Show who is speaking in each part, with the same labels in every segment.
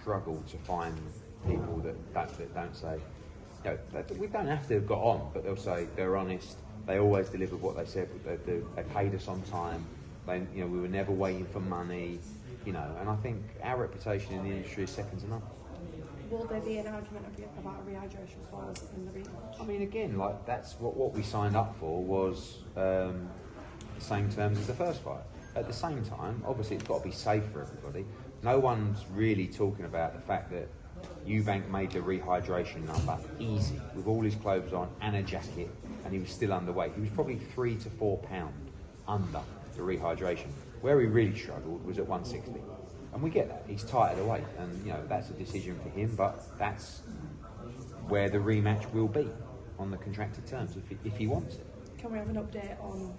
Speaker 1: struggle to find people that don't say, you know, we don't have to have got on, but they'll say they're honest. They always deliver what they said they'd do. They paid us on time. We were never waiting for money. And I think our reputation in the industry is second to none.
Speaker 2: Will there be an argument about rehydration as well as in the rematch?
Speaker 1: I mean, again, like that's what we signed up for was the same terms as the first fight. At the same time, obviously, it's got to be safe for everybody. No one's really talking about the fact that Eubank made the rehydration number easy with all his clothes on and a jacket, and he was still underweight. He was probably 3 to 4 pounds under the rehydration. Where he really struggled was at 160, and we get that. He's tight at the weight, and that's a decision for him. But that's where the rematch will be on the contracted terms if he wants it.
Speaker 2: Can we have an update on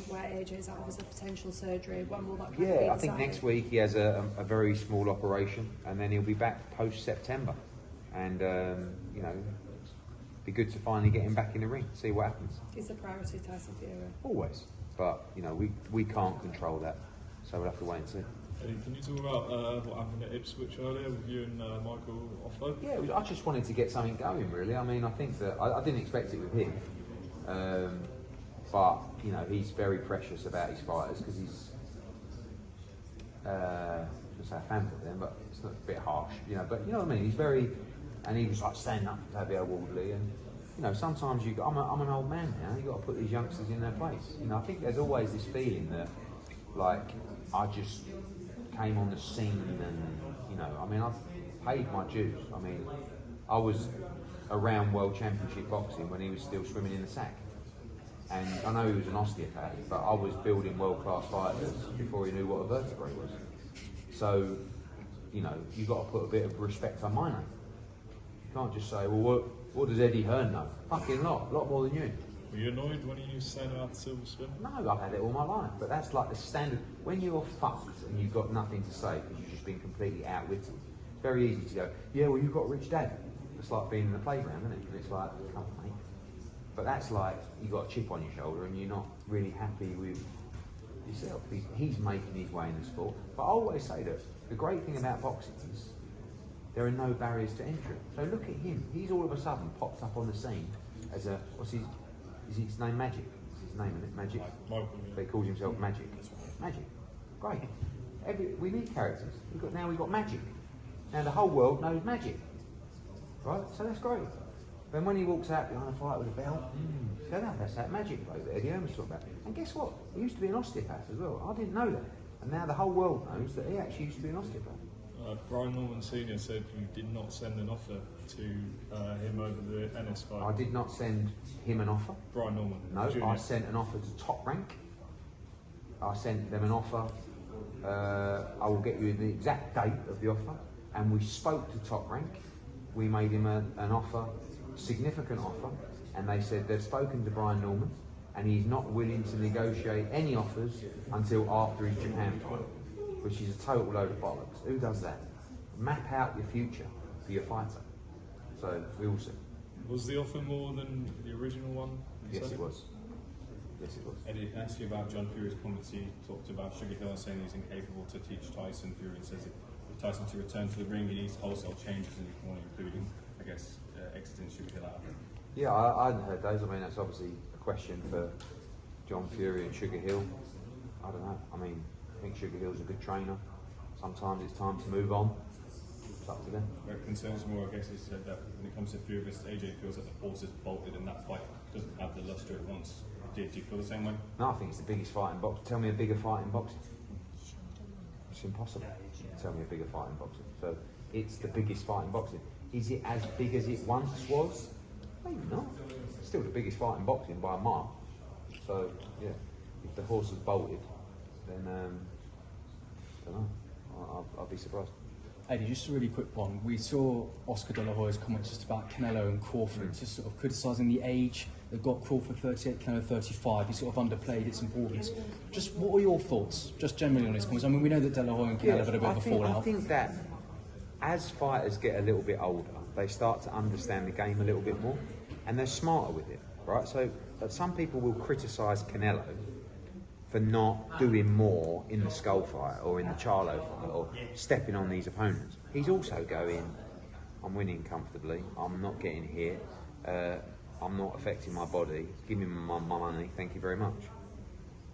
Speaker 2: where AJ is at with the potential surgery? When will that?
Speaker 1: I think next week he has a very small operation, and then he'll be back post September, and be good to finally get him back in the ring, see what happens.
Speaker 2: Is the priority Tyson Fury?
Speaker 1: Always, but we can't control that, so we'll have to wait and see.
Speaker 3: Eddie, can you talk about what happened at Ipswich earlier with you and Michael Offload?
Speaker 1: Yeah, I just wanted to get something going, really. I mean, I think that I didn't expect it with him. But he's very precious about his fighters because he's just a fan of them, but it's not a bit harsh, But you know what I mean. He's very, and he was like standing up for Fabio Wardley, and sometimes I'm an old man now. You got to put these youngsters in their place. I think there's always this feeling that like I just came on the scene, and I've paid my dues. I mean, I was around World Championship boxing when he was still swimming in the sack. And I know he was an osteopath, but I was building world-class fighters before he knew what a vertebrae was. So, you've got to put a bit of respect on my name. You can't just say, well, what does Eddie Hearn know? Fucking lot more than you.
Speaker 3: Were you annoyed when he was saying about the silver spoon?
Speaker 1: No, I've had it all my life, but that's like the standard. When you're fucked and you've got nothing to say because you've just been completely outwitted, it's very easy to go, yeah, well, you've got a rich dad. It's like being in the playground, isn't it? And it's like, come on, mate. But that's like you got a chip on your shoulder and you're not really happy with yourself. He's making his way in the sport. But I always say that the great thing about boxing is there are no barriers to entry. So look at him. He's all of a sudden popped up on the scene as a, is his name Magic? Is his name, isn't it? Magic?
Speaker 3: Michael.
Speaker 1: But he calls himself Magic. Magic. Great. We need characters. We've got Magic. Now the whole world knows Magic. Right? So that's great. Then when he walks out behind a fight with a belt, that's that Magic bloke that Eddie Hearn was talking about. And guess what? He used to be an osteopath as well. I didn't know that. And now the whole world knows that he actually used to be an osteopath.
Speaker 3: Brian Norman Sr. said you did not send an offer to him over the NS fight.
Speaker 1: I did not send him an offer.
Speaker 3: Brian Norman?
Speaker 1: No,
Speaker 3: Junior.
Speaker 1: I sent an offer to Top Rank. I sent them an offer. I will get you the exact date of the offer. And we spoke to Top Rank. We made him an offer, significant offer, and they said they've spoken to Brian Norman and he's not willing to negotiate any offers until after his Japan fight, which is a total load of bollocks. Who does that? Map out your future for your fighter. So we all see.
Speaker 3: Was the offer more than the original one?
Speaker 1: Yes, it was. Yes, it was.
Speaker 4: Eddie, can I ask you about John Fury's comments? He talked about Sugar Hill saying he's incapable to teach Tyson. Fury says if Tyson to return to the ring, he needs wholesale changes in the corner, including, I guess, exiting Sugar Hill out of it.
Speaker 1: Yeah, I hadn't heard those. I mean, that's obviously a question for John Fury and Sugar Hill. I don't know. I mean, I think Sugar Hill's a good trainer. Sometimes it's time to move on. It's up to them.
Speaker 4: Where it concerns more, I guess, is that when it comes to Fury versus AJ, feels like the horse is bolted and that fight doesn't have the luster it once did. Do you feel the same way?
Speaker 1: No, I think it's the biggest fight in boxing. Tell me a bigger fight in boxing. It's impossible. Tell me a bigger fight in boxing. So it's the biggest fight in boxing. Is it as big as it once was? Maybe not. It's still the biggest fight in boxing by a mile. So yeah, if the horse is bolted, then I don't know. I'll be surprised.
Speaker 5: Eddie, just a really quick one. We saw Oscar De La Hoya's comments just about Canelo and Crawford, just sort of criticising the age. They've got Crawford 38, Canelo 35. He sort of underplayed its importance. Just what were your thoughts, just generally on his comments? I mean, we know that De La Hoya and Canelo had a bit of a fallout.
Speaker 1: I think that as fighters get a little bit older, they start to understand the game a little bit more, and they're smarter with it, right? So some people will criticise Canelo for not doing more in the Skull fight or in the Charlo fight or stepping on these opponents. he's also going, I'm winning comfortably, I'm not getting hit, I'm not affecting my body, give me my money, thank you very much. Do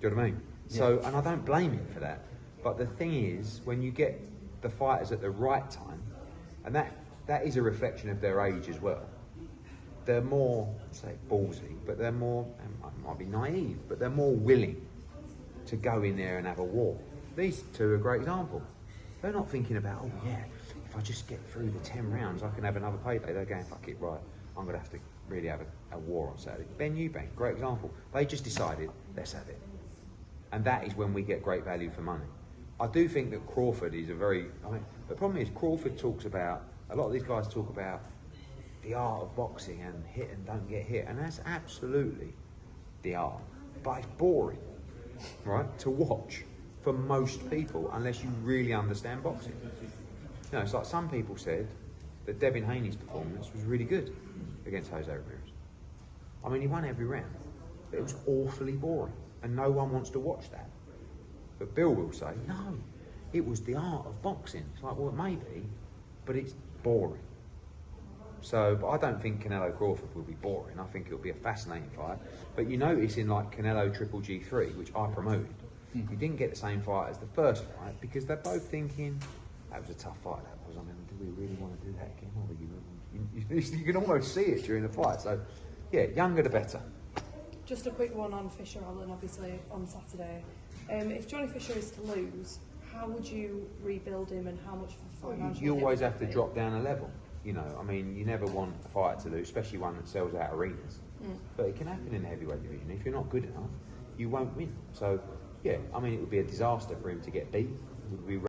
Speaker 1: you know what I mean?
Speaker 5: Yeah.
Speaker 1: So, and I don't blame him for that. But the thing is, when you get the fighters at the right time, and that is a reflection of their age as well, they're more, say, ballsy, but they're more, and might be naive, but they're more willing to go in there and have a war. These two are a great example. They're not thinking about, oh yeah, if I just get through the 10 rounds, I can have another payday. They're going, fuck it, right, I'm going to have to really have a war on Saturday. Ben Eubank, great example. They just decided, let's have it. And that is when we get great value for money. I do think that Crawford is a very, I mean, the problem is Crawford talks about, a lot of these guys talk about the art of boxing and hit and don't get hit, and that's absolutely the art. But it's boring, right, to watch for most people unless you really understand boxing. You know, it's like some people said that Devin Haney's performance was really good against Jose Ramirez. I mean, he won every round, but it was awfully boring, and no one wants to watch that. But Bill will say, no, it was the art of boxing. It's like, well, it may be, but it's boring. So, but I don't think Canelo Crawford will be boring. I think it'll be a fascinating fight. But you notice in like Canelo Triple G3, which I promoted, you didn't get the same fight as the first fight because they're both thinking, that was a tough fight, that was. I mean, do we really want to do that again? Or you can almost see it during the fight. So, yeah, younger the better.
Speaker 2: Just a quick one on Fisher Allen, obviously, on Saturday. If Johnny Fisher is to lose, how would you rebuild him and how much for financial
Speaker 1: You always
Speaker 2: hit
Speaker 1: have to
Speaker 2: would it be?
Speaker 1: drop down a level. You know, I mean, you never want a fighter to lose, especially one that sells out arenas. But it can happen in the heavyweight division. If you're not good enough, you won't win. So, yeah, I mean, it would be a disaster for him to get beat. It would be